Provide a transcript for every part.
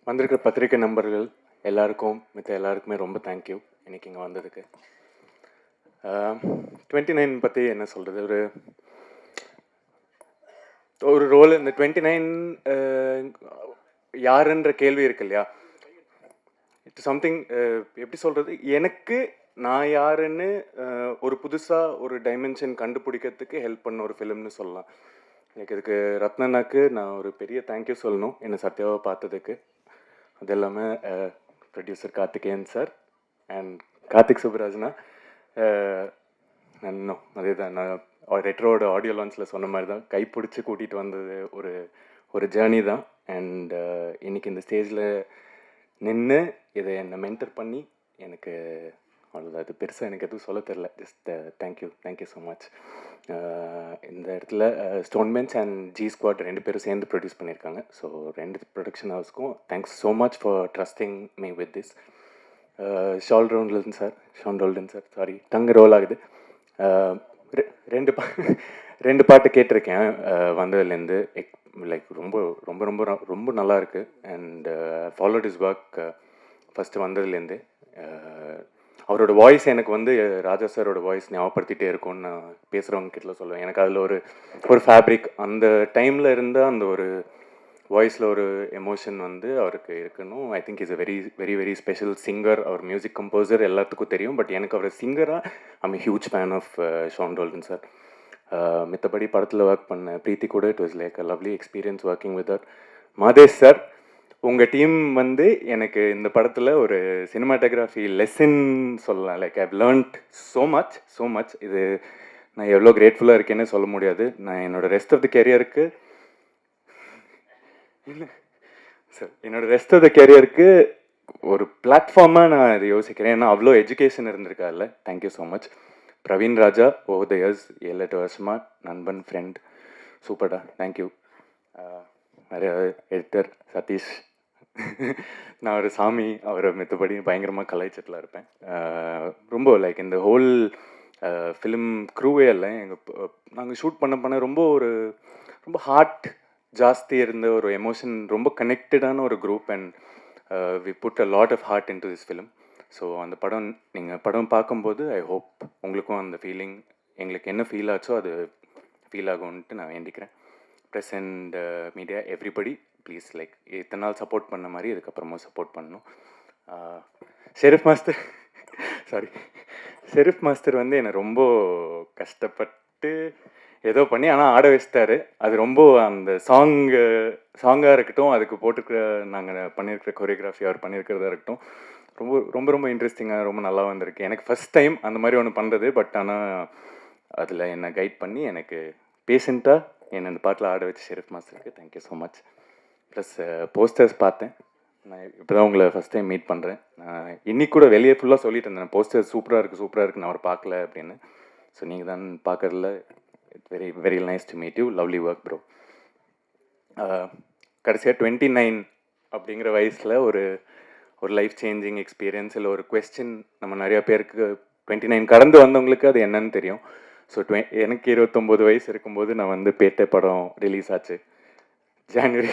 வந்திருக்கிற பத்திரிக்கை நண்பர்கள் எல்லாருக்கும் எல்லாருக்குமே ரொம்ப தேங்க்யூ இன்னைக்கு இங்கே வந்ததுக்கு. 29 பற்றி என்ன சொல்கிறது, ஒரு ஒரு ரோல். இந்த 29 யாருன்ற கேள்வி இருக்கு இல்லையா, இட்ஸ் சம்திங், எப்படி சொல்கிறது, எனக்கு நான் யாருன்னு ஒரு புதுசாக ஒரு டைமென்ஷன் கண்டுபிடிக்கிறதுக்கு ஹெல்ப் பண்ண ஒரு ஃபிலிம்னு சொல்லலாம். எனக்கு இதுக்கு ரத்னனாக்கு நான் ஒரு பெரிய தேங்க்யூ சொல்லணும், என்னை சத்யாவை பார்த்ததுக்கு. அது இல்லாமல் producer Karthikeyan sir and Karthik சுப்ராஜ்னா, இன்னும் அதே தான், நான் ரெட்ரோட ஆடியோ லான்ச்சில் சொன்ன மாதிரி தான், கைப்பிடிச்சி கூட்டிகிட்டு வந்தது ஒரு ஒரு ஜேர்னி தான். அண்ட் இன்றைக்கி இந்த ஸ்டேஜில் நின்று இதை என்னை மென்டர் பண்ணி எனக்கு அவ்வளோதான். அது பெருசாக எனக்கு எதுவும் சொல்ல தெரில, ஜஸ்ட் தேங்க்யூ ஸோ மச். இந்த இடத்துல stone bench and G squad 2 பேரும் சேர்ந்து ப்ரொடியூஸ் பண்ணியிருக்காங்க. ஸோ 2 ப்ரொடக்ஷன் ஹவுஸ்க்கும் thanks so much for trusting me with this. Sean Roldan sir sorry, tongue roll ஆகுது. 2 பாட்டு கேட்டிருக்கேன் வந்ததுலேருந்து. லைக் ரொம்ப ரொம்ப ரொம்ப ரொம்ப நல்லா இருக்குது. And followed is work first வந்ததுலேருந்து. அவரோட வாய்ஸ் எனக்கு வந்து ராஜா சாரோட வாய்ஸ் ஞாபகப்படுத்திகிட்டே இருக்கும்னு நான் பேசுகிறவங்க கிட்ட சொல்லுவேன். எனக்கு அதில் ஒரு ஃபேப்ரிக், அந்த டைமில் இருந்தால் அந்த ஒரு வாய்ஸில் ஒரு எமோஷன் வந்து அவருக்கு இருக்கணும். I think is a very very very special singer. அவர் மியூசிக் கம்போசர் எல்லாத்துக்கும் தெரியும், பட் எனக்கு அவர் சிங்கராக I'm a huge fan of Sean Roldan sir. மித்தபடி படத்தில் ஒர்க் பண்ண பிரீத்தி கூட it was like a lovely experience working with her. Madhesh sir, உங்கள் டீம் வந்து எனக்கு இந்த படத்தில் ஒரு சினிமாட்டோகிராஃபி லெசன் சொல்லலாம். Like I've learnt so much. இது நான் எவ்வளோ கிரேட்ஃபுல்லாக இருக்கேன்னு சொல்ல முடியாது. நான் என்னோடய ரெஸ்ட் ஆஃப் தி கெரியருக்கு சார் என்னோடய ரெஸ்ட் ஆஃப் த கேரியருக்கு ஒரு பிளாட்ஃபார்மாக நான் இதை யோசிக்கிறேன். ஏன்னா அவ்வளோ எஜுகேஷன் இருந்திருக்காருல்ல. Thank you so much. Praveen Raja, over the years 7-8 வருஷமாக நண்பன், ஃப்ரெண்ட், சூப்பர்டா, தேங்க்யூ. நிறைய எடிட்டர் சதீஷ், நான் ஒரு சாமி, அவரை மித்தபடி பயங்கரமாக கலாய்ச்சிட்டுலாம் இருப்பேன். ரொம்ப லைக் இந்த ஹோல் ஃபிலிம் க்ரூவே இல்லை, நாங்கள் ஷூட் பண்ண ரொம்ப ஹார்ட் ஜாஸ்தி இருந்த ஒரு எமோஷன், ரொம்ப கனெக்டடான ஒரு group. And we put a lot of heart into this film. So அந்த படம் நீங்கள் படம் பார்க்கும்போது ஐ ஹோப் உங்களுக்கும் அந்த ஃபீலிங், எங்களுக்கு என்ன ஃபீல் ஆச்சோ அது ஃபீல் ஆகும்ன்ட்டு நான் வேண்டிக்கிறேன். Press and media everybody please, like இத்தனை நாள் சப்போர்ட் பண்ண மாதிரி இதுக்கப்புறமா சப்போர்ட் பண்ணணும். ஷெரீஃப் மாஸ்டர் வந்து என்னை ரொம்ப கஷ்டப்பட்டு ஏதோ பண்ணி ஆனால் ஆட வச்சிட்டாரு. அது ரொம்ப அந்த சாங்காக இருக்கட்டும், அதுக்கு போட்டுருக்கிற நாங்கள் பண்ணியிருக்கிற கொரியோகிராஃபி, அவர் பண்ணியிருக்கிறதா இருக்கட்டும், ரொம்ப இன்ட்ரெஸ்டிங்காக ரொம்ப நல்லா வந்திருக்கு. எனக்கு ஃபஸ்ட் டைம் அந்த மாதிரி ஒன்று பண்ணுறது. பட் ஆனால் அதில் என்னை கைட் பண்ணி எனக்கு பேஷண்ட்டாக என்னை இந்த பாட்டில் ஆட வச்சு ஷெரீஃப் மாஸ்டருக்கு thank you so much. Plus posters பார்த்தேன். நான் இப்போ தான் உங்களை ஃபஸ்ட் டைம் மீட் பண்ணுறேன். நான் இன்னைக்கு கூட வெளியே ஃபுல்லாக சொல்லிட்டு இருந்தேன், போஸ்டர் சூப்பராக இருக்குது, நான் அவர் பார்க்கல அப்படின்னு. ஸோ நீங்கள் தான் பார்க்கறதுல it's very very nice to meet you. Lovely work bro. கடைசியாக 29 அப்படிங்கிற வயசில் ஒரு லைஃப் சேஞ்சிங் எக்ஸ்பீரியன்ஸ், இல்லை ஒரு கொஸ்டின், நம்ம நிறையா பேருக்கு 29 கடந்து வந்தவங்களுக்கு அது என்னன்னு தெரியும். ஸோ எனக்கு 29 வயசு இருக்கும்போது நான் வந்து பேட்டை படம் ரிலீஸ் ஆச்சு ஜான்வரி.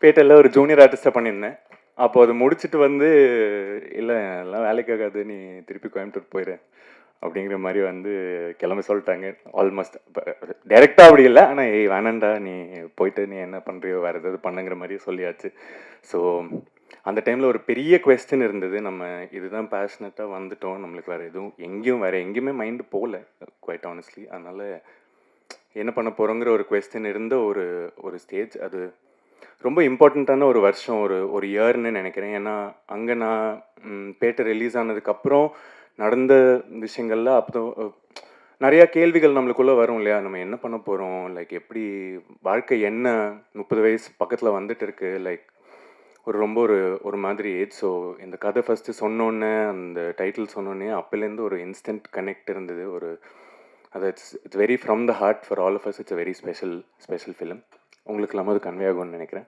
பேட்டையில் ஒரு ஜூனியர் ஆர்டிஸ்ட்டாக பண்ணியிருந்தேன். அப்போ அது முடிச்சுட்டு வந்து, இல்லை எல்லாம் வேலைக்காகாது, நீ திருப்பி கோயம்புத்தூர் போயிடு அப்படிங்கிற மாதிரி வந்து கிளம்ப சொல்லிட்டாங்க. ஆல்மோஸ்ட் டைரெக்டாக அப்படி இல்லை, ஆனால் வேணாண்டா, நீ போயிட்டு நீ என்ன பண்ணுறியோ வேறு ஏதாவது பண்ணுங்கிற மாதிரி சொல்லியாச்சு. ஸோ அந்த டைமில் ஒரு பெரிய கொஸ்டின் இருந்தது, நம்ம இதுதான் பேஷனட்டாக வந்துட்டோம், நம்மளுக்கு வேறு எங்கேயுமே மைண்டு போகல குவைட் ஆனஸ்ட்லி. அதனால் என்ன பண்ண போகிறோங்கிற ஒரு கொஸ்டின் இருந்த ஒரு ஸ்டேஜ். அது ரொம்ப இம்பார்ட்டண்ட்டான ஒரு வருஷம், ஒரு இயர்னு நினைக்கிறேன். ஏன்னா அங்கே நான் பேட்டை ரிலீஸ் ஆனதுக்கப்புறம் நடந்த விஷயங்கள்ல அப்போ நிறையா கேள்விகள் நம்மளுக்குள்ளே வரும் இல்லையா, நம்ம என்ன பண்ண போகிறோம், லைக் எப்படி வாழ்க்கை என்ன, 30 வயசு பக்கத்தில் வந்துட்டு இருக்கு, லைக் ஒரு மாதிரி ஏஜ். ஸோ இந்த கதை ஃபஸ்ட்டு சொன்னோன்னே, அந்த டைட்டில் சொன்னோன்னே அப்போலேருந்து ஒரு இன்ஸ்டன்ட் கனெக்ட் இருந்தது. அது it's very from the heart for all of us. It's a very special film. உங்களுக்கு இல்லாமல் அது கன்வே ஆகும்னு நினைக்கிறேன்.